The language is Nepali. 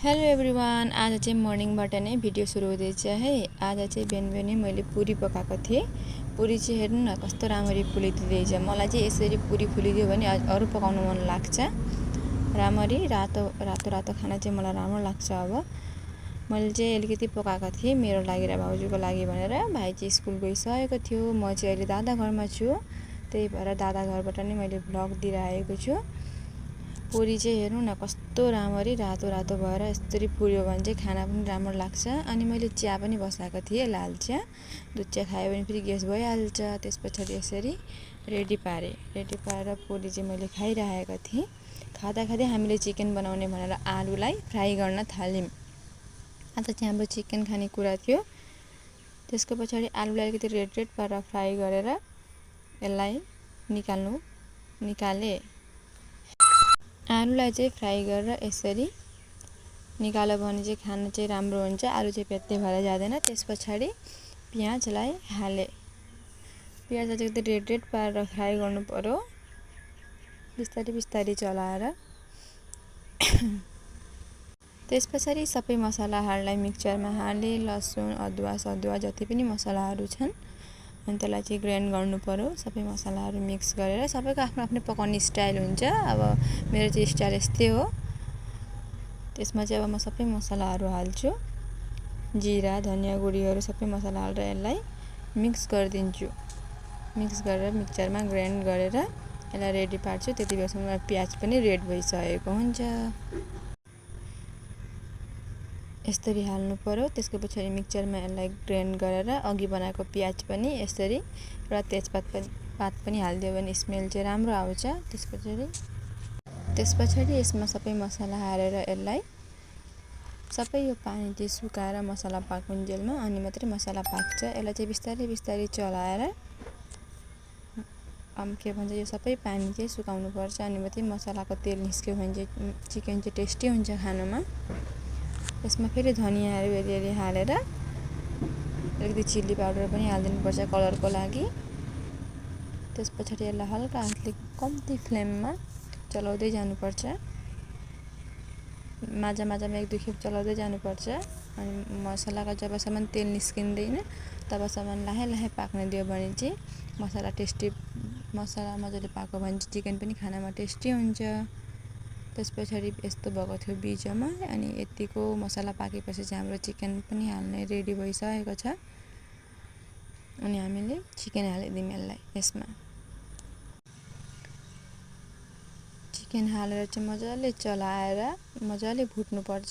हेलो एभ्रिवान, आज चाहिँ मर्निङबाट नै भिडियो सुरु हुँदैछ है। आज चाहिँ बिहान मैले पुरी पकाएको थिएँ। पुरी चाहिँ हेर्नु न कस्तो राम्ररी फुलिदिँदैछ। मलाई चाहिँ यसरी पुरी फुलिदियो भने अरू पकाउन मन लाग्छ। राम्ररी रातो रातो खाना चाहिँ मलाई राम्रो लाग्छ। अब मैले चाहिँ अलिकति पकाएको थिएँ मेरो लागि र भाउजूको लागि भनेर। भाइ चाहिँ स्कुल गइसकेको थियो। म चाहिँ अहिले दादा घरमा छु, त्यही भएर दादा घरबाट नै मैले भ्लग दिइरहेको छु। पुरी चाहिँ हेर्नु न कस्तो राम्ररी रातो भएर यसरी फुल्यो भने चाहिँ खाना पनि राम्रो लाग्छ। अनि मैले चिया पनि बसाएको थिएँ, लाल चिया। दुध चिया खायो भने फेरि ग्यास भइहाल्छ। त्यसपछि यसरी रेडी पारेर पुरी चाहिँ मैले खाइरहेको थिएँ। खाँदा हामीले चिकन बनाउने भनेर आलुलाई फ्राई गर्न थाल्यौँ। आज चाहिँ हाम्रो चिकन खाने कुरा थियो। त्यसको पछाडि आलुलाई अलिकति रेड पारेर फ्राई गरेर यसलाई निकाले। आलुलाई चाहिँ फ्राई गरेर यसरी निकाल्यो भने चाहिँ खाना चाहिँ राम्रो हुन्छ। आलु चाहिँ पेत्तै भएर जाँदैन। त्यसपछि प्याजलाई हाले। प्याजलाई चाहिँ रेड पारेर फ्राई गर्नु पर्यो, बिस्तारै चलाएर। त्यसपछि सबै मसलाहरूलाई मिक्सचरमा हाले। लसुन, अदुवा जति पनि मसलाहरू छन् अनि त्यसलाई चाहिँ ग्राइन्ड गर्नु पर्यो। सबै मसलाहरू मिक्स गरेर सबैको आफ्नो पकाउने स्टाइल हुन्छ। अब मेरो चाहिँ स्टाइल यस्तै हो। त्यसमा चाहिँ अब म सबै मसलाहरू हाल्छु। जिरा, धनिया गुडीहरू सबै मसला हालेर यसलाई मिक्स गरिदिन्छु। मिक्स गरेर मिक्सचरमा ग्राइन्ड गरेर यसलाई रेडी पार्छु। त्यति बेलासम्म प्याज पनि रेड भइसकेको हुन्छ। यसरी हाल्नु पर्यो। त्यसको पछाडि मिक्सचरमा यसलाई ग्राइन्ड गरेर अघि बनाएको प्याज पनि यसरी र तेजपात पनि हालिदियो भने स्मेल चाहिँ राम्रो आउँछ। त्यसपछि यसमा सबै मसला हालेर यसलाई सबै यो पानी चाहिँ सुकाएर मसला पाकुन्जेलमा अनि मात्रै मसला पाक्छ। यसलाई चाहिँ बिस्तारै चलाएर के भन्छ यो सबै पानी चाहिँ सुकाउनु पर्छ। अनि मात्रै मसलाको तेल निस्क्यो भने चाहिँ चिकन चाहिँ टेस्टी हुन्छ खानुमा। यसमा फेरि धनियाहरू अलि हालेर अलिकति चिल्ली पाउडर पनि हालिदिनुपर्छ कलरको लागि। त्यसपछि यसलाई हल्का हातले कम्ती फ्लेममा चलाउँदै जानुपर्छ। माझमा एक दुई खेप चलाउँदै जानुपर्छ। अनि मसलाको जबसम्म तेल निस्किँदैन तबसम्म लाहे पाक्न दियो भने चाहिँ मसला मजाले पाक्यो भने चाहिँ चिकन पनि खानामा टेस्टी हुन्छ। त्यसपछि यस्तो भएको थियो बिचमा। अनि यतिको मसला पाकेपछि चाहिँ हाम्रो चिकन पनि हाल्ने रेडी भइसकेको छ। अनि हामीले चिकन हालिदियौँ यसमा। चिकन हालेर चाहिँ मजाले चलाएर मजाले भुट्नुपर्छ।